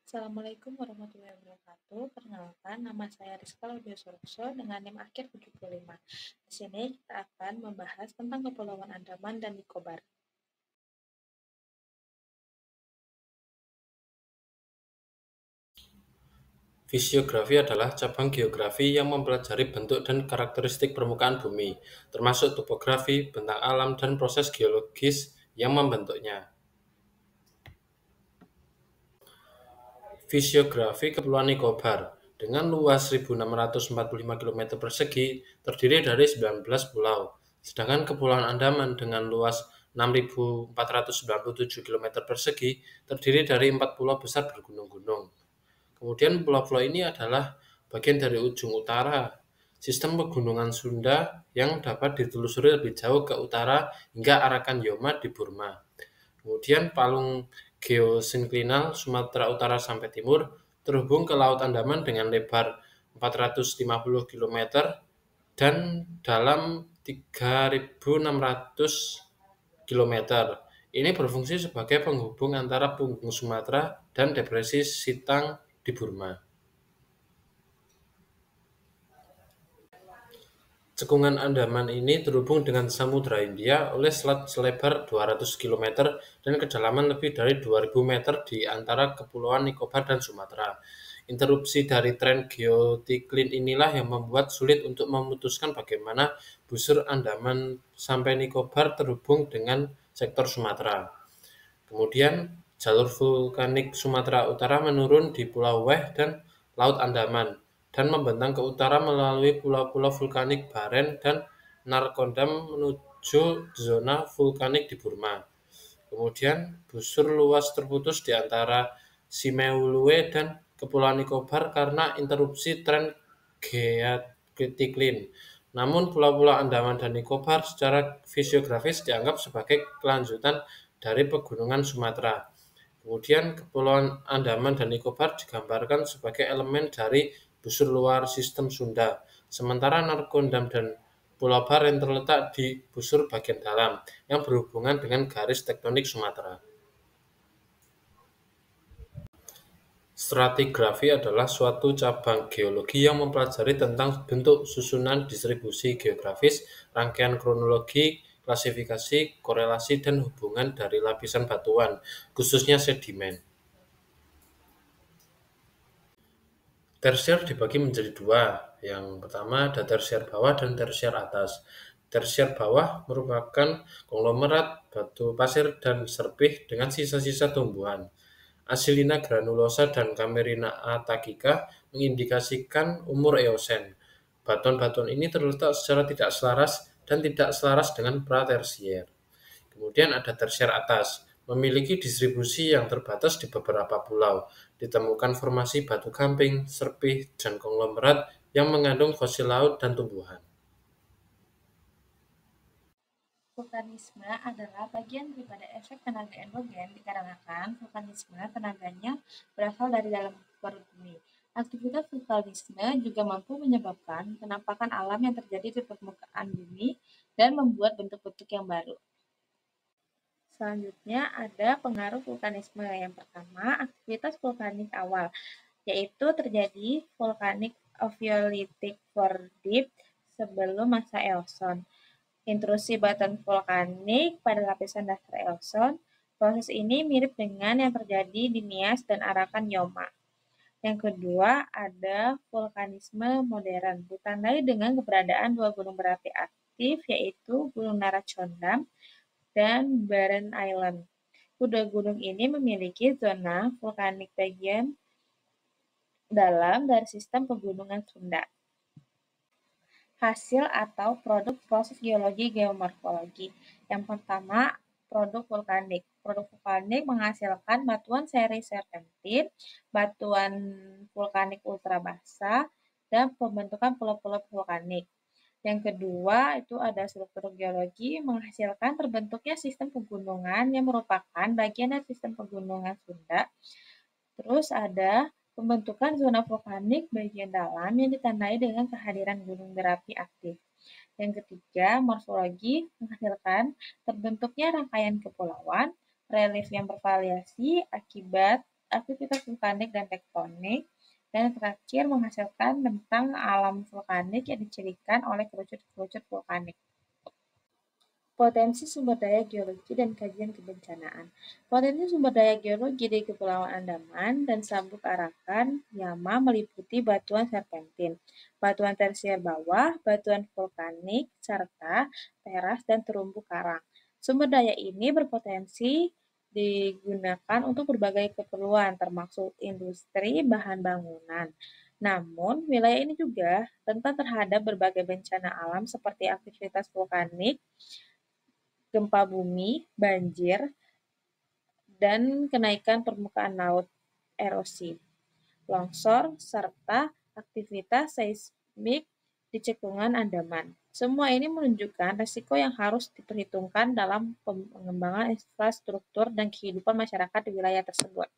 Assalamualaikum warahmatullahi wabarakatuh. Perkenalkan, nama saya Rizka Laudiasurukso dengan NIM akhir 75. Di sini kita akan membahas tentang Kepulauan Andaman dan Nicobar. Fisiografi adalah cabang geografi yang mempelajari bentuk dan karakteristik permukaan bumi, termasuk topografi, bentang alam, dan proses geologis yang membentuknya. Fisiografi Kepulauan Nicobar dengan luas 1.645 km persegi terdiri dari 19 pulau, sedangkan Kepulauan Andaman dengan luas 6.497 km persegi terdiri dari 4 pulau besar bergunung-gunung. Kemudian pulau-pulau ini adalah bagian dari ujung utara sistem pegunungan Sunda yang dapat ditelusuri lebih jauh ke utara hingga Arakan Yoma di Burma. Kemudian palung geosinklinal Sumatera Utara sampai Timur terhubung ke Laut Andaman dengan lebar 450 km dan dalam 3.600 km. Ini berfungsi sebagai penghubung antara punggung Sumatera dan depresi Sitang di Burma. Cekungan Andaman ini terhubung dengan Samudra Hindia oleh selat selebar 200 km dan kedalaman lebih dari 2.000 meter di antara Kepulauan Nicobar dan Sumatera. Interupsi dari tren geotiklin inilah yang membuat sulit untuk memutuskan bagaimana busur Andaman sampai Nicobar terhubung dengan sektor Sumatera. Kemudian, jalur vulkanik Sumatera Utara menurun di Pulau Weh dan Laut Andaman, dan membentang ke utara melalui pulau-pulau vulkanik Baren dan Narkondam menuju zona vulkanik di Burma. Kemudian, busur luas terputus di antara Simeulue dan Kepulauan Nicobar karena interupsi tren geotiklin. Namun, pulau-pulau Andaman dan Nicobar secara fisiografis dianggap sebagai kelanjutan dari pegunungan Sumatera. Kemudian Kepulauan Andaman dan Nicobar digambarkan sebagai elemen dari busur luar sistem Sunda, sementara Narkondam dan Pulau Baren terletak di busur bagian dalam yang berhubungan dengan garis tektonik Sumatera. Stratigrafi adalah suatu cabang geologi yang mempelajari tentang bentuk, susunan, distribusi geografis, rangkaian kronologi, klasifikasi, korelasi, dan hubungan dari lapisan batuan, khususnya sedimen. Tersier dibagi menjadi dua. Yang pertama ada tersier bawah dan tersier atas. Tersier bawah merupakan konglomerat batu pasir dan serpih dengan sisa-sisa tumbuhan. Asilina granulosa dan Camerina atagica mengindikasikan umur Eosen. Batuan-batuan ini terletak secara tidak selaras dan tidak selaras dengan pratersier. Kemudian ada tersier atas, memiliki distribusi yang terbatas di beberapa pulau. Ditemukan formasi batu gamping, serpih, dan konglomerat yang mengandung fosil laut dan tumbuhan. Vulkanisme adalah bagian daripada efek tenaga endogen dikarenakan vulkanisme tenaganya berasal dari dalam perut bumi. Aktivitas vulkanisme juga mampu menyebabkan penampakan alam yang terjadi di permukaan bumi dan membuat bentuk-bentuk yang baru. Selanjutnya ada pengaruh vulkanisme. Yang pertama, aktivitas vulkanik awal, yaitu terjadi vulkanik Ophiolitic Vordip sebelum masa Eoson. Intrusi batuan vulkanik pada lapisan dasar Eoson. Proses ini mirip dengan yang terjadi di Nias dan Arakan Yoma. Yang kedua, ada vulkanisme modern, ditandai dengan keberadaan dua gunung berapi aktif, yaitu Gunung Naracondam dan Barren Island. Kedua gunung ini memiliki zona vulkanik bagian dalam dari sistem pegunungan Sunda. Hasil atau produk proses geologi geomorfologi. Yang pertama, produk vulkanik. Produk vulkanik menghasilkan batuan seri serpentin, batuan vulkanik ultrabasa, dan pembentukan pulau-pulau vulkanik. Yang kedua, itu ada struktur geologi menghasilkan terbentuknya sistem pegunungan yang merupakan bagian dari sistem pegunungan Sunda. Terus ada pembentukan zona vulkanik bagian dalam yang ditandai dengan kehadiran gunung berapi aktif. Yang ketiga, morfologi menghasilkan terbentuknya rangkaian kepulauan, relief yang bervariasi akibat aktivitas vulkanik dan tektonik, dan terakhir menghasilkan tentang alam vulkanik yang dicirikan oleh kerucut-kerucut vulkanik. Potensi sumber daya geologi dan kajian kebencanaan. Potensi sumber daya geologi di Kepulauan Andaman dan Sabuk Arakan, Yama meliputi batuan serpentin, batuan tersier bawah, batuan vulkanik, serta teras dan terumbu karang. Sumber daya ini berpotensi digunakan untuk berbagai keperluan, termasuk industri bahan bangunan. Namun, wilayah ini juga rentan terhadap berbagai bencana alam seperti aktivitas vulkanik, gempa bumi, banjir, dan kenaikan permukaan laut, erosi, longsor, serta aktivitas seismik di cekungan Andaman. Semua ini menunjukkan resiko yang harus diperhitungkan dalam pengembangan infrastruktur dan kehidupan masyarakat di wilayah tersebut.